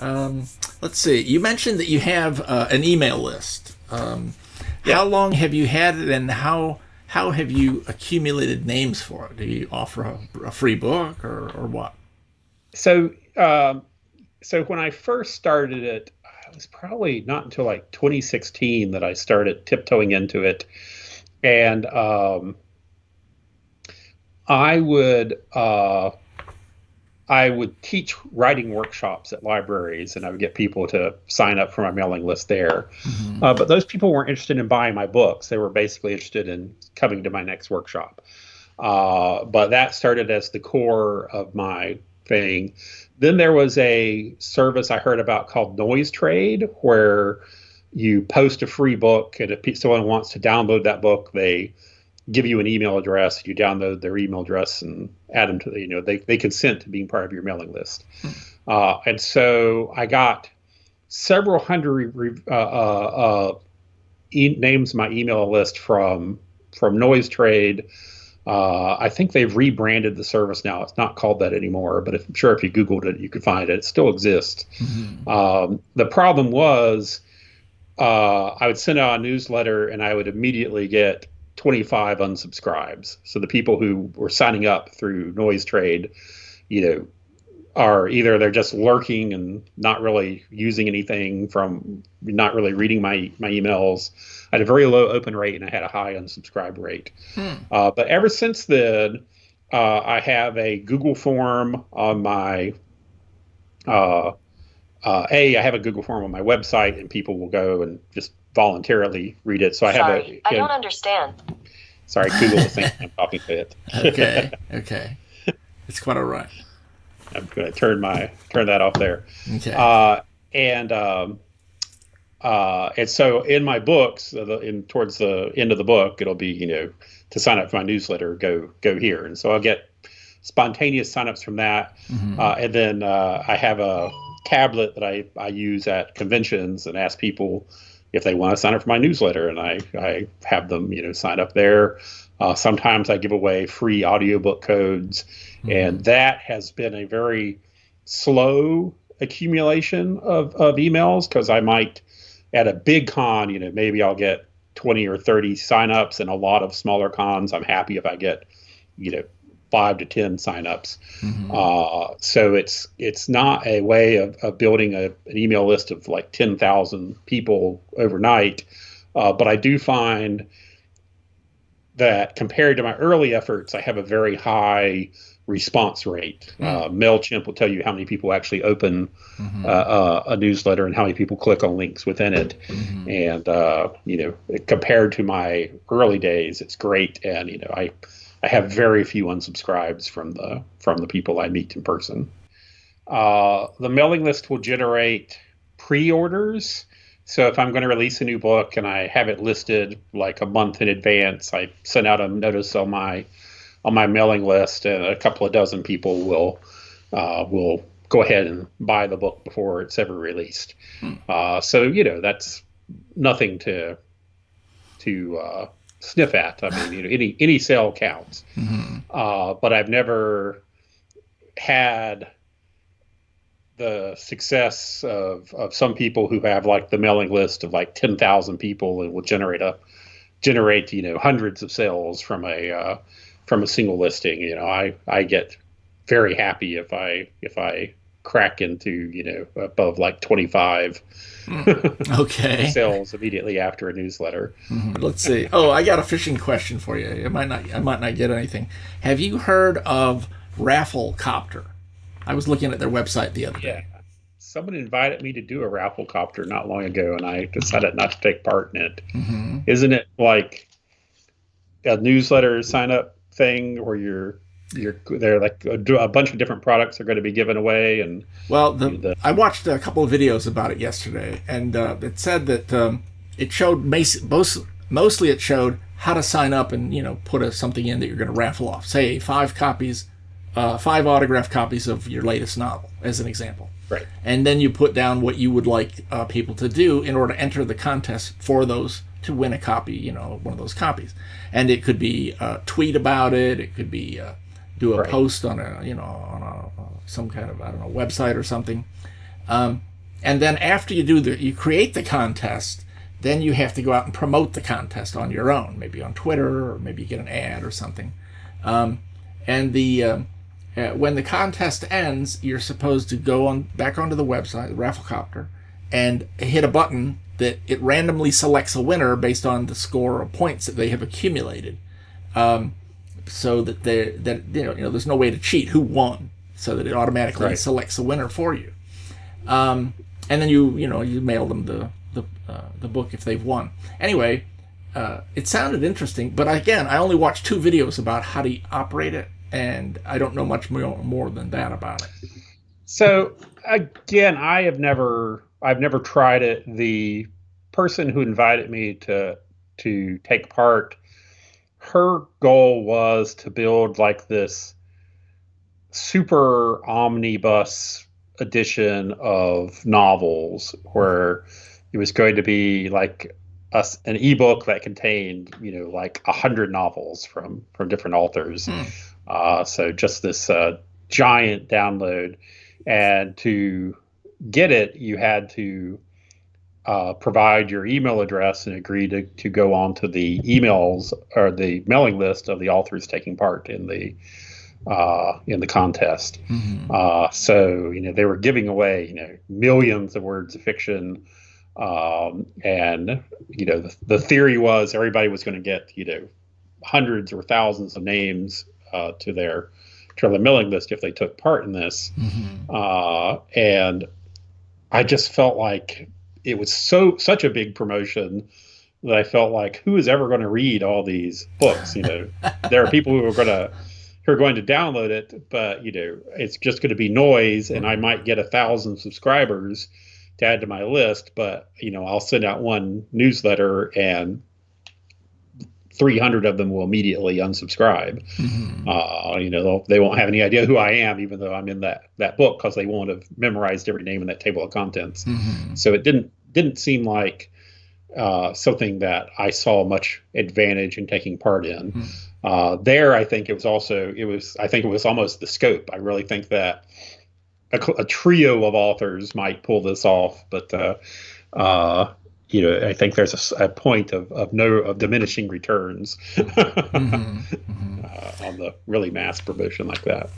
Let's see. You mentioned that you have an email list. Yeah. How long have you had it, and how have you accumulated names for it? Do you offer a free book or what? So, so when I first started it, it was probably not until like 2016 that I started tiptoeing into it, and I would uh, I would teach writing workshops at libraries, and I would get people to sign up for my mailing list there. Hmm. But those people weren't interested in buying my books; they were basically interested in coming to my next workshop. But that started as the core of my thing. Then there was a service I heard about called Noise Trade, where you post a free book, and if someone wants to download that book, they give you an email address. You download their email address and add them to they consent to being part of your mailing list. And so I got several hundred names in my email list from Noise Trade. I think they've rebranded the service now. It's not called that anymore, but I'm sure if you Googled it, you could find it. It still exists. Hmm. The problem was I would send out a newsletter and I would immediately get 25 unsubscribes. So the people who were signing up through Noise Trade, you know, are either they're just lurking and not really using anything from not really reading my emails. I had a very low open rate and I had a high unsubscribe rate. Hmm. But ever since then, I have a Google form on my uh, I have a Google form on my website, and people will go and just voluntarily read it. So I have Sorry, I don't understand. sorry, Google is thinking I'm talking to it. Okay. Okay. It's quite all right. I'm going to turn that off there. Okay. And and so in my books, towards the end of the book, it'll be to sign up for my newsletter, go here, and so I'll get spontaneous signups from that, Hmm. and then I have a tablet that I use at conventions and ask people if they want to sign up for my newsletter, and I have them sign up there. Sometimes I give away free audiobook codes, Hmm. and that has been a very slow accumulation of emails because I might at a big con, maybe I'll get 20 or 30 signups, and a lot of smaller cons, I'm happy if I get, you know, 5 to 10 signups. Hmm. So it's not a way of building an email list of like 10,000 people overnight. But I do find that compared to my early efforts, I have a very high response rate. MailChimp will tell you how many people actually open Hmm. a newsletter and how many people click on links within it. Hmm. And compared to my early days, it's great. And I have very few unsubscribes from the people I meet in person. The mailing list will generate pre-orders. So if I'm going to release a new book and I have it listed like a month in advance, I send out a notice on my mailing list, and a couple of dozen people will go ahead and buy the book before it's ever released. So that's nothing to sniff at. I mean, any sale counts. Hmm. But I've never had the success of some people who have like the mailing list of like 10,000 people and will generate hundreds of sales from a single listing. I get very happy if I crack into above like 25 Okay. sales immediately after a newsletter. Let's see. Oh, I got a fishing question for you. I might not get anything. Have you heard of Rafflecopter? I was looking at their website the other Yeah. day. Someone invited me to do a Rafflecopter not long ago, and I decided not to take part in it. Hmm. Isn't it like a newsletter sign up thing where you're there like a bunch of different products are going to be given away and Well, the I watched a couple of videos about it yesterday, and it said that it showed mostly it showed how to sign up and put something in that you're going to raffle off. Say 5 copies, 5 autographed copies of your latest novel, as an example. right, And then you put down what you would like people to do in order to enter the contest for those to win a copy, one of those copies. And it could be tweet about it. It could be do a right, post on a some kind of, I don't know, website or something. And then after you create the contest, then you have to go out and promote the contest on your own, maybe on Twitter, or maybe you get an ad or something. And when the contest ends, you're supposed to go back onto the website, Rafflecopter, and hit a button that it randomly selects a winner based on the score of points that they have accumulated, so that there's no way to cheat who won, so that it automatically selects a winner for you. And then you mail them the book if they've won. Anyway, it sounded interesting, but again, I only watched 2 videos about how to operate it, and I don't know much more than that about it. So again, I've never tried it. The person who invited me to take part, her goal was to build like this super omnibus edition of novels, where it was going to be like an ebook that contained, like 100 novels from different authors. So just this giant download. And to get it, you had to provide your email address and agree to go on to the emails or the mailing list of the authors taking part in the contest. So they were giving away millions of words of fiction, and the theory was everybody was going to get hundreds or thousands of names to their mailing list if they took part in this. And I just felt like it was such a big promotion that I felt like, who is ever going to read all these books? There are people who are going to download it, but it's just going to be noise, and I might get 1,000 subscribers to add to my list, but I'll send out one newsletter and 300 of them will immediately unsubscribe. They won't have any idea who I am, even though I'm in that book, because they won't have memorized every name in that table of contents. So it didn't seem like something that I saw much advantage in taking part in. There, I think it was almost the scope. I really think that a trio of authors might pull this off, but I think there's a point of diminishing returns on the really mass promotion like that.